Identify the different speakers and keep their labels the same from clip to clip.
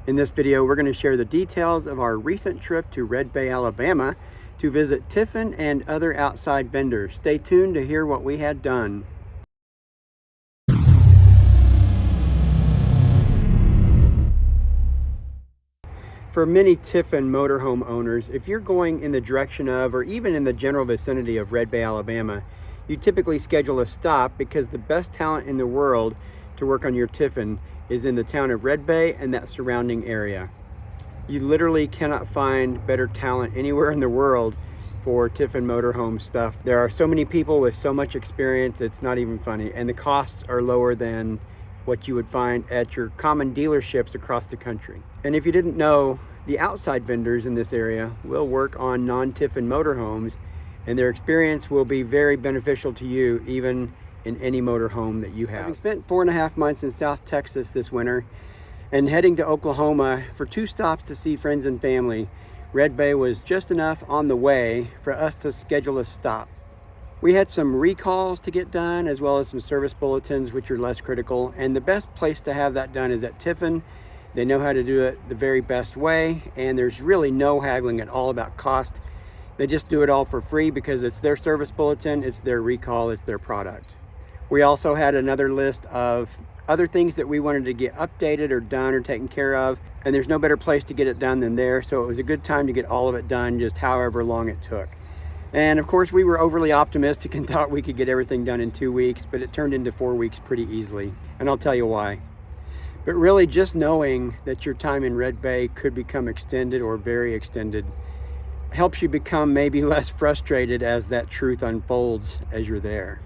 Speaker 1: In this video, we're going to share the details of our recent trip to Red Bay, Alabama to visit Tiffin and other outside vendors. Stay tuned to hear what we had done. For many Tiffin motorhome owners, if you're going in the direction of or even in the general vicinity of Red Bay, Alabama, you typically schedule a stop because the best talent in the world to work on your Tiffin is in the town of Red Bay and that surrounding area. You literally cannot find better talent anywhere in the world for Tiffin motorhome stuff. There are so many people with so much experience, it's not even funny. And the costs are lower than what you would find at your common dealerships across the country. And if you didn't know, the outside vendors in this area will work on non-Tiffin motorhomes, and their experience will be very beneficial to you, even in any motorhome that you have. Having spent 4.5 months in South Texas this winter and heading to Oklahoma for 2 stops to see friends and family, Red Bay was just enough on the way for us to schedule a stop. We had some recalls to get done, as well as some service bulletins, which are less critical, and the best place to have that done is at Tiffin. They know how to do it the very best way, and there's really no haggling at all about cost. They just do it all for free because it's their service bulletin, it's their recall, it's their product. We also had another list of other things that we wanted to get updated or done or taken care of, and there's no better place to get it done than there, so it was a good time to get all of it done, just however long it took. And of course, we were overly optimistic and thought we could get everything done in 2 weeks, but it turned into 4 weeks pretty easily, and I'll tell you why. But really, just knowing that your time in Red Bay could become extended or very extended helps you become maybe less frustrated as that truth unfolds as you're there.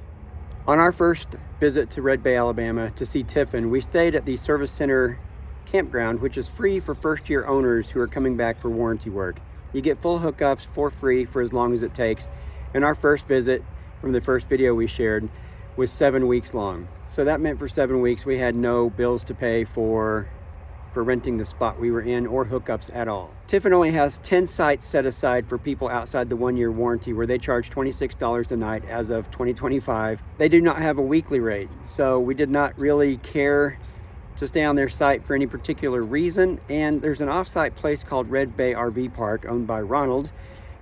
Speaker 1: On our first visit to Red Bay, Alabama to see Tiffin, we stayed at the Service Center Campground, which is free for first-year owners who are coming back for warranty work. You get full hookups for free for as long as it takes. And our first visit from the first video we shared was 7 weeks long. So that meant for 7 weeks we had no bills to pay for renting the spot we were in or hookups at all. Tiffin only has 10 sites set aside for people outside the 1-year warranty, where they charge $26 a night as of 2025. They do not have a weekly rate, so we did not really care to stay on their site for any particular reason. And there's an off-site place called Red Bay RV Park owned by Ronald,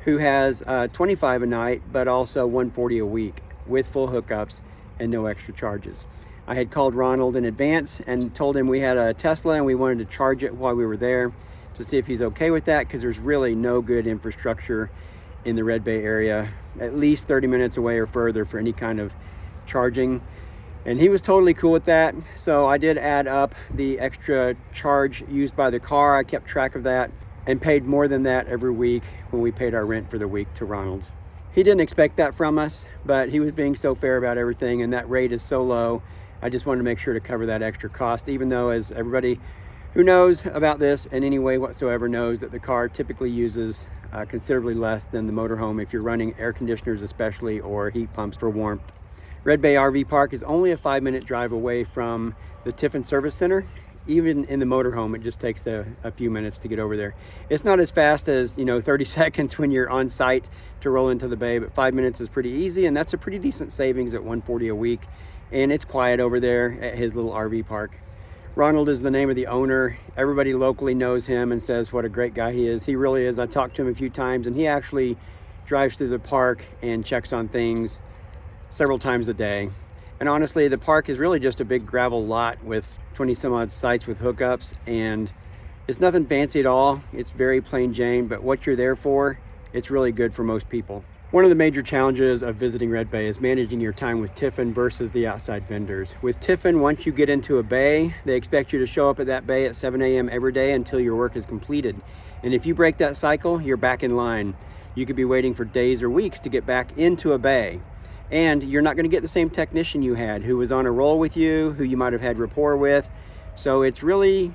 Speaker 1: who has $25 a night, but also $140 a week with full hookups and no extra charges. I had called Ronald in advance and told him we had a Tesla and we wanted to charge it while we were there to see if he's okay with that, because there's really no good infrastructure in the Red Bay area, at least 30 minutes away or further, for any kind of charging. And he was totally cool with that. So I did add up the extra charge used by the car. I kept track of that and paid more than that every week when we paid our rent for the week to Ronald. He didn't expect that from us, but he was being so fair about everything, and that rate is so low. I just wanted to make sure to cover that extra cost, even though, as everybody who knows about this in any way whatsoever knows, that the car typically uses considerably less than the motorhome if you're running air conditioners especially, or heat pumps for warmth. Red Bay RV Park is only a 5-minute drive away from the Tiffin Service Center. Even in the motorhome, it just takes a few minutes to get over there. It's not as fast as 30 seconds when you're on site to roll into the bay, but 5 minutes is pretty easy, and that's a pretty decent savings at $140 a week. And it's quiet over there at his little RV park. Ronald is the name of the owner. Everybody locally knows him and says what a great guy he is. He really is. I talked to him a few times, and he actually drives through the park and checks on things several times a day. And honestly, the park is really just a big gravel lot with 20 some odd sites with hookups, and it's nothing fancy at all. It's very plain Jane, but what you're there for, it's really good for most people. One of the major challenges of visiting Red Bay is managing your time with Tiffin versus the outside vendors. With Tiffin, once you get into a bay, they expect you to show up at that bay at 7 a.m. every day until your work is completed. And if you break that cycle, you're back in line. You could be waiting for days or weeks to get back into a bay. And you're not going to get the same technician you had who was on a roll with you, who you might have had rapport with. So it's really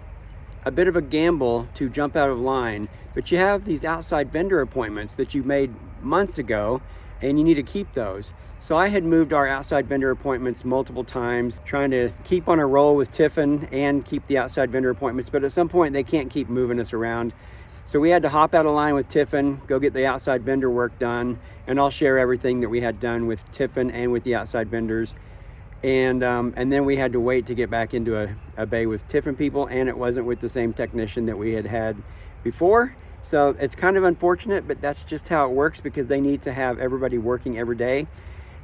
Speaker 1: a bit of a gamble to jump out of line, but you have these outside vendor appointments that you made months ago, and you need to keep those. So I had moved our outside vendor appointments multiple times, trying to keep on a roll with Tiffin and keep the outside vendor appointments, but at some point they can't keep moving us around. So we had to hop out of line with Tiffin, go get the outside vendor work done, and I'll share everything that we had done with Tiffin and with the outside vendors And then we had to wait to get back into a bay with Tiffin people, and it wasn't with the same technician that we had before. So it's kind of unfortunate, but that's just how it works, because they need to have everybody working every day.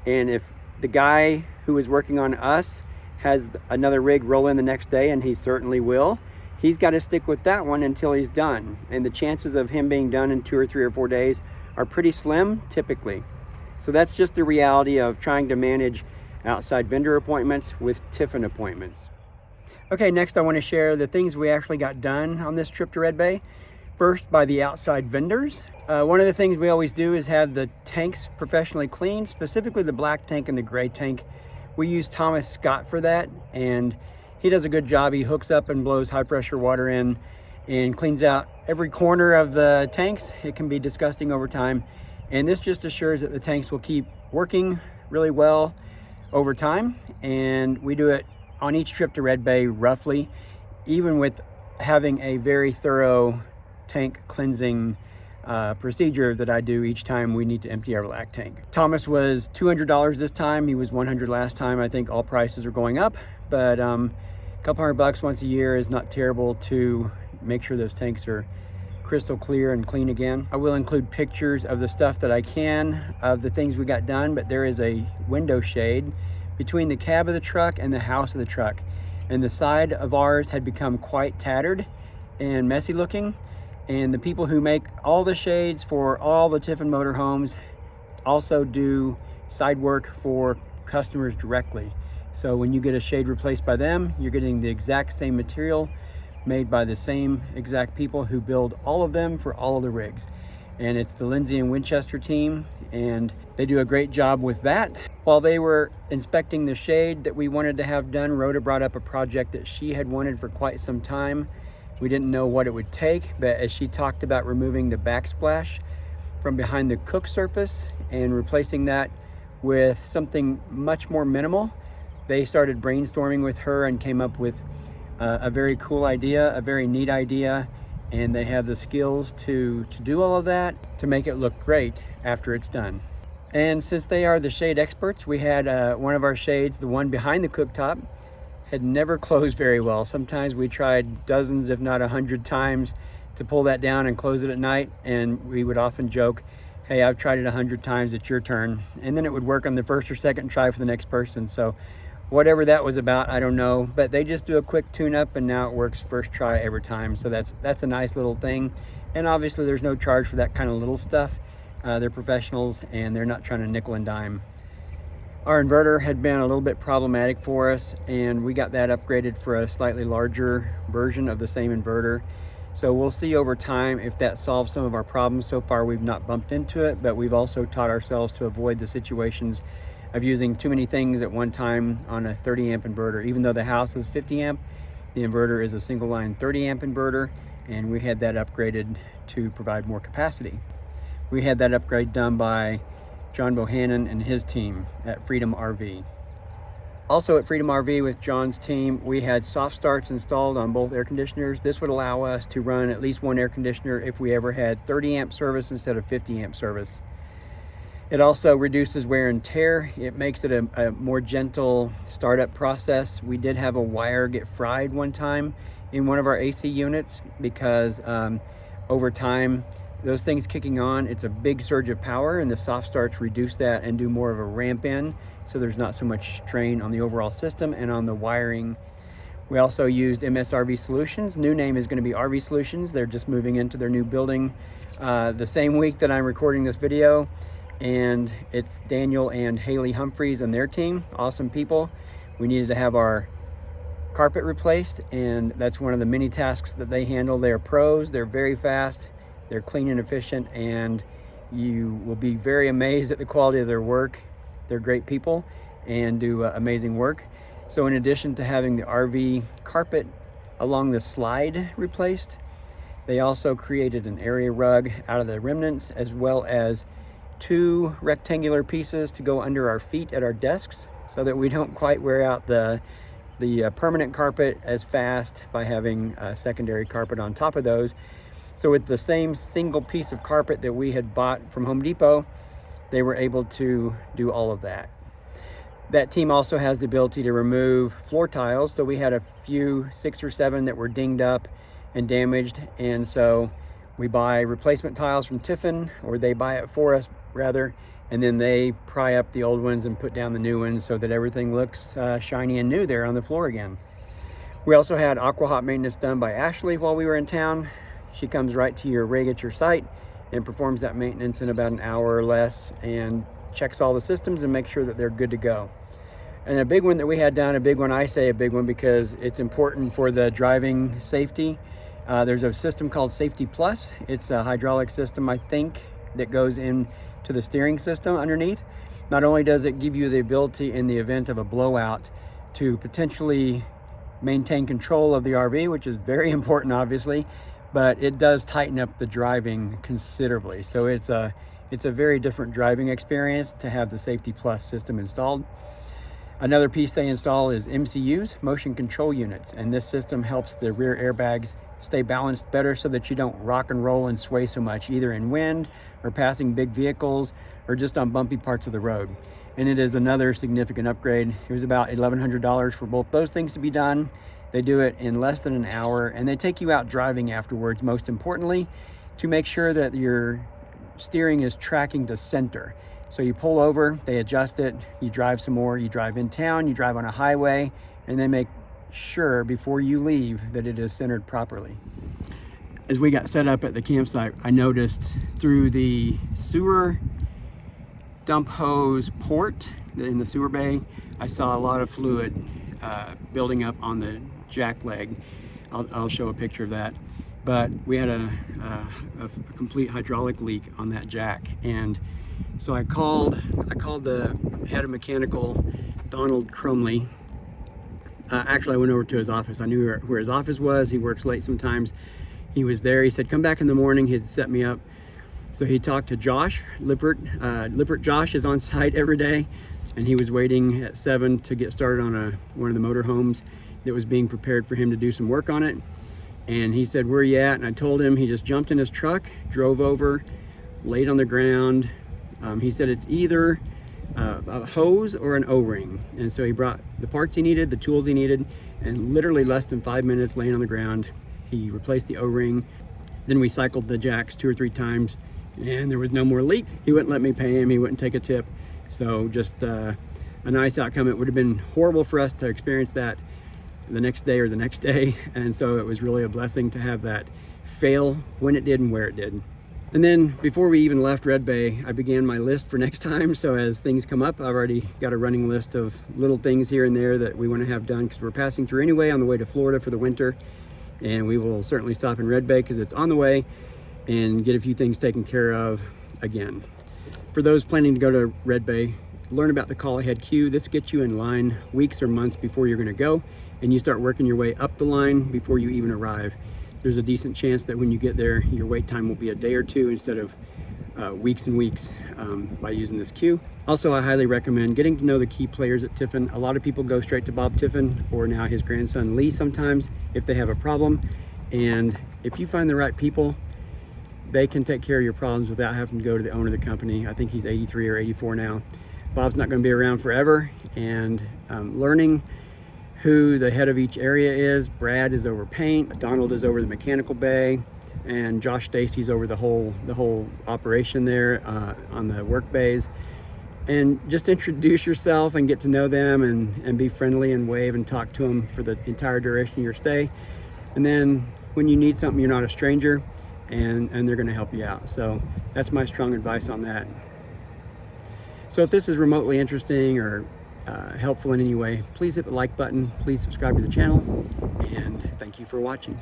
Speaker 1: And if the guy who is working on us has another rig roll in the next day, and he certainly will, he's got to stick with that one until he's done. And the chances of him being done in 2 or 3 or 4 days are pretty slim typically. So that's just the reality of trying to manage outside vendor appointments with Tiffin appointments. Okay, next I want to share the things we actually got done on this trip to Red Bay. First, by the outside vendors. One of the things we always do is have the tanks professionally cleaned, specifically the black tank and the gray tank. We use Thomas Scott for that, and he does a good job. He hooks up and blows high pressure water in and cleans out every corner of the tanks. It can be disgusting over time, and this just assures that the tanks will keep working really well over time. And we do it on each trip to Red Bay roughly, even with having a very thorough tank cleansing procedure that I do each time we need to empty our black tank. Thomas was $200 this time. He was $100 last time. I think all prices are going up, but a couple $100 once a year is not terrible to make sure those tanks are crystal clear and clean again. I will include pictures of the stuff that I can of the things we got done, but there is a window shade between the cab of the truck and the house of the truck, and the side of ours had become quite tattered and messy looking. And the people who make all the shades for all the Tiffin motorhomes also do side work for customers directly. So when you get a shade replaced by them, you're getting the exact same material made by the same exact people who build all of them for all of the rigs. And it's the Lindsay and Winchester team, and they do a great job with that. While they were inspecting the shade that we wanted to have done, Rhoda brought up a project that she had wanted for quite some time. We didn't know what it would take, but as she talked about removing the backsplash from behind the cook surface and replacing that with something much more minimal, they started brainstorming with her and came up with a very cool idea, a very neat idea, and they have the skills to do all of that to make it look great after it's done. And since they are the shade experts, we had one of our shades, the one behind the cooktop, had never closed very well. Sometimes we tried dozens, if not 100 times to pull that down and close it at night, and we would often joke, hey, I've tried it 100 times, it's your turn. And then it would work on the first or second try for the next person. So whatever that was about, I don't know, but they just do a quick tune-up and now it works first try every time. So that's a nice little thing. And obviously there's no charge for that kind of little stuff. They're professionals and they're not trying to nickel and dime. Our inverter had been a little bit problematic for us, and we got that upgraded for a slightly larger version of the same inverter. So we'll see over time if that solves some of our problems. So far we've not bumped into it, but we've also taught ourselves to avoid the situations of using too many things at one time on a 30 amp inverter. Even though the house is 50 amp, the inverter is a single line 30 amp inverter, and we had that upgraded to provide more capacity. We had that upgrade done by John Bohannon and his team at Freedom RV. Also at Freedom RV with John's team, we had soft starts installed on both air conditioners. This would allow us to run at least one air conditioner if we ever had 30 amp service instead of 50 amp service. It also reduces wear and tear. It makes it a more gentle startup process. We did have a wire get fried one time in one of our AC units because over time, those things kicking on, it's a big surge of power, and the soft starts reduce that and do more of a ramp in, so there's not so much strain on the overall system and on the wiring. We also used MSRV Solutions. New name is going to be RV Solutions. They're just moving into their new building the same week that I'm recording this video, and it's Daniel and Haley Humphreys and their team. Awesome people. We needed to have our carpet replaced, and that's one of the many tasks that they handle. They're pros. They're very fast. They're clean and efficient, and you will be very amazed at the quality of their work. They're great people and do amazing work. So in addition to having the RV carpet along the slide replaced, they also created an area rug out of the remnants, as well as 2 rectangular pieces to go under our feet at our desks so that we don't quite wear out the permanent carpet as fast by having a secondary carpet on top of those. So with the same single piece of carpet that we had bought from Home Depot, they were able to do all of that. That team also has the ability to remove floor tiles. So we had a few, 6 or 7 that were dinged up and damaged. And so we buy replacement tiles from Tiffin, or they buy it for us rather. And then they pry up the old ones and put down the new ones so that everything looks shiny and new there on the floor again. We also had aqua-hot maintenance done by Ashley while we were in town. She comes right to your rig at your site and performs that maintenance in about an hour or less and checks all the systems and makes sure that they're good to go. And a big one that we had done, a big one, I say a big one because it's important for the driving safety. There's a system called Safety Plus. It's a hydraulic system, I think, that goes into the steering system underneath. Not only does it give you the ability in the event of a blowout to potentially maintain control of the RV, which is very important obviously, but it does tighten up the driving considerably. So it's a very different driving experience to have the Safety Plus system installed. Another piece they install is MCUs, motion control units, and this system helps the rear airbags stay balanced better so that you don't rock and roll and sway so much, either in wind or passing big vehicles or just on bumpy parts of the road. And it is another significant upgrade. It was about $1,100 for both those things to be done. They do it in less than an hour, and they take you out driving afterwards, most importantly, to make sure that your steering is tracking to center. So you pull over, they adjust it, you drive some more, you drive in town, you drive on a highway, and they make sure before you leave that it is centered properly. As we got set up at the campsite, I noticed through the sewer dump hose port in the sewer bay, I saw a lot of fluid building up on the jack leg. I'll show a picture of that. But we had a complete hydraulic leak on that jack, and so I called the head of mechanical, Donald Crumley. Actually, I went over to his office. I knew where his office was. He works late sometimes. He was there. He said, come back in the morning. He'd set me up. So he talked to Josh Lippert. Lippert Josh is on site every day, and he was waiting at 7 to get started on one of the motorhomes that was being prepared for him to do some work on it. And he said, where are you at? And I told him. He just jumped in his truck, drove over, laid on the ground. He said it's either a hose or an O-ring. And so he brought the parts he needed, the tools he needed, and literally less than 5 minutes laying on the ground, he replaced the O-ring. Then we cycled the jacks 2 or 3 times, and there was no more leak. He wouldn't let me pay him. He wouldn't take a tip. So just a nice outcome. It would have been horrible for us to experience that the next day or the next day. And so it was really a blessing to have that fail when it did and where it did. And then before we even left Red Bay, I began my list for next time. So as things come up, I've already got a running list of little things here and there that we want to have done because we're passing through anyway on the way to Florida for the winter. And we will certainly stop in Red Bay because it's on the way and get a few things taken care of again. For those planning to go to Red Bay, learn about the call ahead queue. This gets you in line weeks or months before you're going to go, and you start working your way up the line before you even arrive. There's a decent chance that when you get there, your wait time will be a day or two instead of weeks and weeks by using this queue. Also, I highly recommend getting to know the key players at Tiffin. A lot of people go straight to Bob Tiffin or now his grandson Lee sometimes if they have a problem. And if you find the right people, they can take care of your problems without having to go to the owner of the company. I think he's 83 or 84 now. Bob's not going to be around forever, and learning who the head of each area is. Brad is over paint, Donald is over the mechanical bay, and Josh Stacy's over the whole operation there on the work bays. And just introduce yourself and get to know them and be friendly and wave and talk to them for the entire duration of your stay. And then when you need something, you're not a stranger, and they're going to help you out. So that's my strong advice on that. So if this is remotely interesting or helpful in any way, please hit the like button, please subscribe to the channel, and thank you for watching.